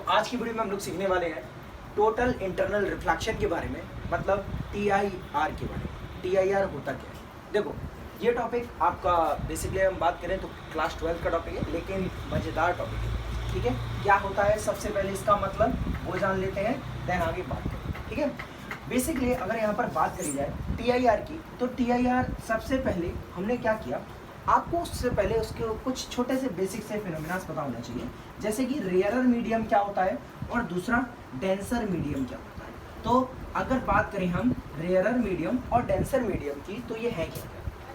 आज की वीडियो में हम लोग सीखने वाले हैं टोटल इंटरनल रिफ्लेक्शन के बारे में, मतलब TIR के बारे में। TIR होता क्या है? देखो, ये टॉपिक आपका बेसिकली हम बात करें तो क्लास 12 का टॉपिक है, लेकिन मज़ेदार टॉपिक है। ठीक है, क्या होता है सबसे पहले इसका मतलब वो जान लेते हैं, देन आगे बात करें। ठीक है, बेसिकली अगर यहाँ पर बात करी जाए TIR की, तो TIR सबसे पहले हमने क्या किया, आपको उससे पहले उसके कुछ छोटे से बेसिक से फिनोमिना पता होना चाहिए, जैसे कि रेयरर मीडियम क्या होता है और दूसरा डेंसर मीडियम क्या होता है। तो अगर बात करें हम रेयरर मीडियम और डेंसर मीडियम की, तो ये है क्या?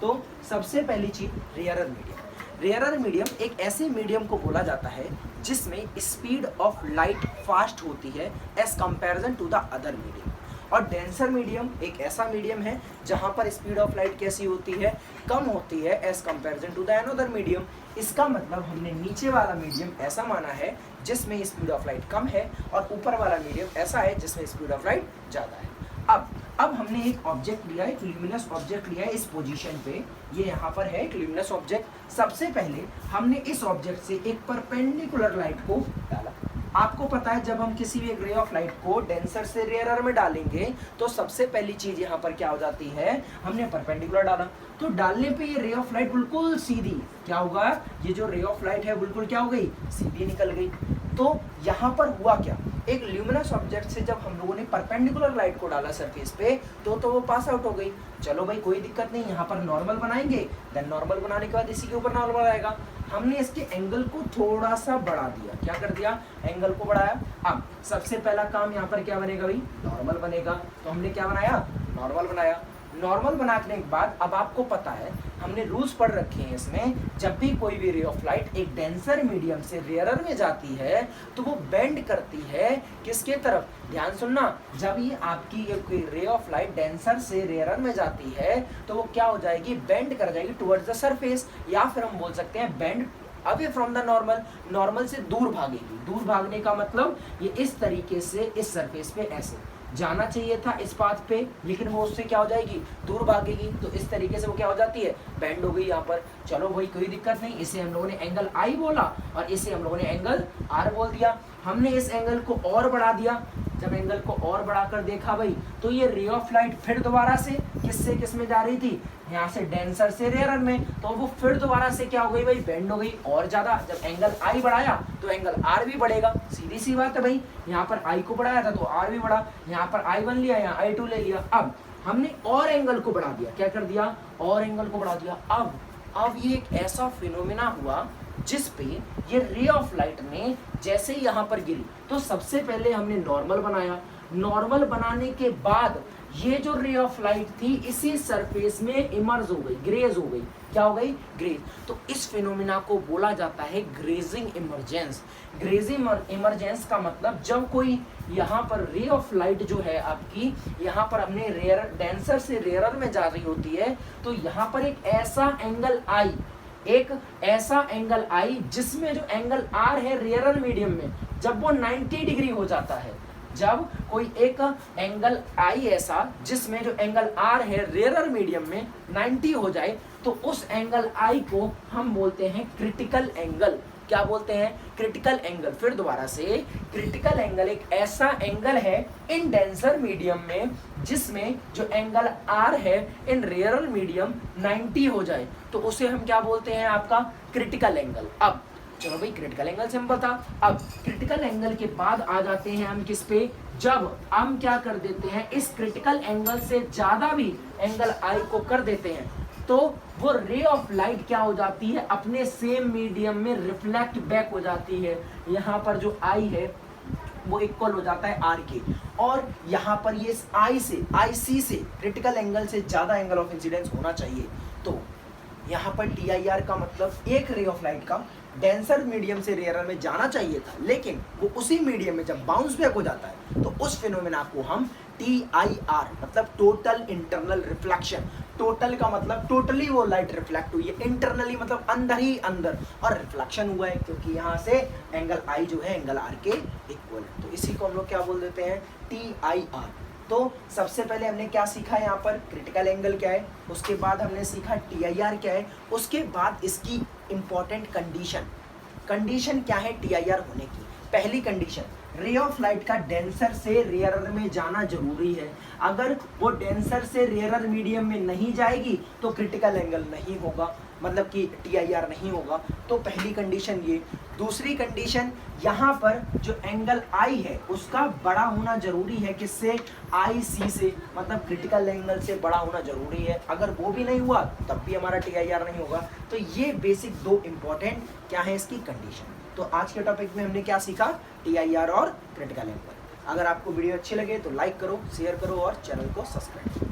तो सबसे पहली चीज रेयरर मीडियम। रेयरर मीडियम एक ऐसे मीडियम को बोला जाता है जिसमें स्पीड ऑफ लाइट फास्ट होती है as comparison to the other medium. और डेंसर मीडियम एक ऐसा मीडियम है जहां पर स्पीड ऑफ लाइट कैसी होती है, कम होती है as comparison to the another medium. इसका मतलब हमने नीचे वाला मीडियम ऐसा माना है जिसमें स्पीड ऑफ लाइट कम है और ऊपर वाला मीडियम ऐसा है जिसमें स्पीड ऑफ लाइट ज़्यादा है। अब हमने एक ऑब्जेक्ट लिया है, एक ल्यूमिनस ऑब्जेक्ट लिया है इस पोजीशन पे, ये यहाँ पर है एक ल्यूमिनस ऑब्जेक्ट। सबसे पहले हमने इस ऑब्जेक्ट से एक परपेंडिकुलर लाइट को डाला। आपको पता है जब हम किसी भी एक रे ऑफ लाइट को डेंसर से रेयरर में डालेंगे तो सबसे पहली चीज यहाँ पर क्या हो जाती है, हमने परपेंडिकुलर डाला, तो डालने पे ये रे ऑफ लाइट बिल्कुल सीधी क्या होगा, ये जो रे ऑफ लाइट है बिल्कुल क्या हो गई, सीधी निकल गई। तो यहाँ पर हुआ क्या, एक ल्यूमिनस ऑब्जेक्ट से जब हम लोगों ने परपेंडिकुलर लाइट को डाला सरफेस पे तो वो पास आउट हो गई। चलो भाई कोई दिक्कत नहीं, यहाँ पर नॉर्मल बनाएंगे, देन नॉर्मल बनाने के बाद इसी के ऊपर नॉर्मल आएगा। हमने इसके एंगल को थोड़ा सा बढ़ा दिया, क्या कर दिया, एंगल को बढ़ाया। अब सबसे पहला काम यहाँ पर क्या बनेगा भाई, नॉर्मल बनेगा। तो हमने क्या बनाया, नॉर्मल बनाया। नॉर्मल बनाने के बाद अब आपको पता है हमने रूल्स पढ़ रखे हैं इसमें, जब भी कोई भी रे ऑफ लाइट एक डेंसर मीडियम से रेयरर में जाती है तो वो बेंड करती है किसके तरफ, ध्यान सुनना, जब ये आपकी एक रे ऑफ लाइट डेंसर से रेयरर में जाती है तो वो क्या हो जाएगी, बेंड कर जाएगी टुवर्ड्स द सरफेस, या फिर हम बोल सकते हैं bend away from the normal, normal से दूर भागेगी। दूर भागने का मतलब ये इस तरीके से इस सरफेस पे ऐसे जाना चाहिए था इस पाथ पे, लेकिन वो उससे क्या हो जाएगी, दूर भागेगी। तो इस तरीके से वो क्या हो जाती है, बैंड हो गई यहाँ पर। चलो भाई कोई दिक्कत नहीं, इसे हम लोगों ने एंगल आई बोला और इसे हम लोगों ने एंगल आर बोल दिया। हमने इस एंगल को और बढ़ा दिया। जब एंगल को और बढ़ाकर देखा भाई तो ये रे ऑफ लाइट फिर दोबारा से किससे किस में जा रही थी, यहाँ से डेंसर से रेयरर में, तो वो फिर दोबारा से क्या हो गई भाई, बेंड हो गई और ज्यादा। जब एंगल आई बढ़ाया तो एंगल आर भी बढ़ेगा, सीधी सी बात है भाई। यहाँ पर आई को बढ़ाया था तो आर भी बढ़ा, यहाँ पर I1 लिया, यहाँ I2 ले लिया। अब हमने और एंगल को बढ़ा दिया, क्या कर दिया, और एंगल को बढ़ा दिया। अब ये एक ऐसा फिनोमिना हुआ जिस पे ये रे ऑफ लाइट ने जैसे ही यहाँ पर गिरी तो सबसे पहले हमने नॉर्मल बनाया। नॉर्मल बनाने के बाद ये जो रे ऑफ लाइट थी इसी सरफेस में इमर्ज हो गई, ग्रेज हो गई। क्या हो गई, ग्रेज। तो इस फिनोमिना को बोला जाता है ग्रेजिंग इमरजेंस। ग्रेजिंग इमरजेंस का मतलब जब कोई यहाँ पर रे ऑफ लाइट जो है आपकी, यहाँ पर हमने रेयर डेंसर से रेयरर में जा रही होती है, तो यहाँ पर एक ऐसा एंगल आई, एक ऐसा एंगल आई जिसमें जो एंगल आर है रेयरर मीडियम में, जब वो 90 डिग्री हो जाता है, जब कोई एक एंगल आई ऐसा जिसमें जो एंगल आर है रेयरर मीडियम में 90 हो जाए, तो उस एंगल आई को हम बोलते हैं क्रिटिकल एंगल। क्या बोलते हैं, क्रिटिकल एंगल। फिर दोबारा से, क्रिटिकल एंगल एक ऐसा एंगल है इन डेंसर मीडियम में जिसमें जो एंगल आर है इन रेयरर मीडियम 90 हो जाए, तो उसे हम क्या बोलते हैं, आपका क्रिटिकल एंगल। अब चलो भाई क्रिटिकल एंगल सिंपल था। अब क्रिटिकल एंगल के बाद आ जाते हैं हम किस पे, जब हम क्या कर देते हैं, इस क्रिटिकल एंगल से ज्यादा भी एंगल आई को कर देते हैं तो वो रे ऑफ लाइट क्या हो जाती है, अपने सेम मीडियम में रिफ्लेक्ट बैक हो जाती है। यहाँ पर जो आई है वो इक्वल हो जाता है आर के, और यहाँ पर ये आई से, IC से क्रिटिकल एंगल से ज्यादा एंगल ऑफ इंसिडेंस होना चाहिए। तो यहाँ पर TIR का मतलब एक रे ऑफ लाइट का डेंसर मीडियम से रेयरर में जाना चाहिए था, लेकिन वो उसी मीडियम में जब बाउंस बैक हो जाता है तो उस फिनोमेना को हम TIR मतलब टोटल इंटरनल रिफ्लेक्शन। टोटल का मतलब टोटली वो लाइट रिफ्लेक्ट हुई है, इंटरनली मतलब अंदर ही अंदर, और रिफ्लेक्शन हुआ है क्योंकि यहाँ से एंगल आई जो है एंगल आर के इक्वल है। तो इसी को हम लोग क्या बोल देते हैं, TIR। तो सबसे पहले हमने क्या सीखा यहाँ पर, क्रिटिकल एंगल क्या है, उसके बाद हमने सीखा TIR क्या है, उसके बाद इसकी इंपॉर्टेंट कंडीशन क्या है TIR होने की। पहली कंडीशन, रे ऑफ लाइट का डेंसर से रेयरर में जाना जरूरी है। अगर वो डेंसर से रेयरर मीडियम में नहीं जाएगी तो क्रिटिकल एंगल नहीं होगा, मतलब कि TIR नहीं होगा। तो पहली कंडीशन ये। दूसरी कंडीशन, यहाँ पर जो एंगल I है उसका बड़ा होना जरूरी है, किससे? IC से, मतलब क्रिटिकल एंगल से बड़ा होना जरूरी है। अगर वो भी नहीं हुआ तब भी हमारा TIR नहीं होगा। तो ये बेसिक दो इंपॉर्टेंट क्या है इसकी कंडीशन। तो आज के टॉपिक में हमने क्या सीखा? TIR और क्रिटिकल एंगल। अगर आपको वीडियो अच्छी लगे तो लाइक करो, शेयर करो और चैनल को सब्सक्राइब करो।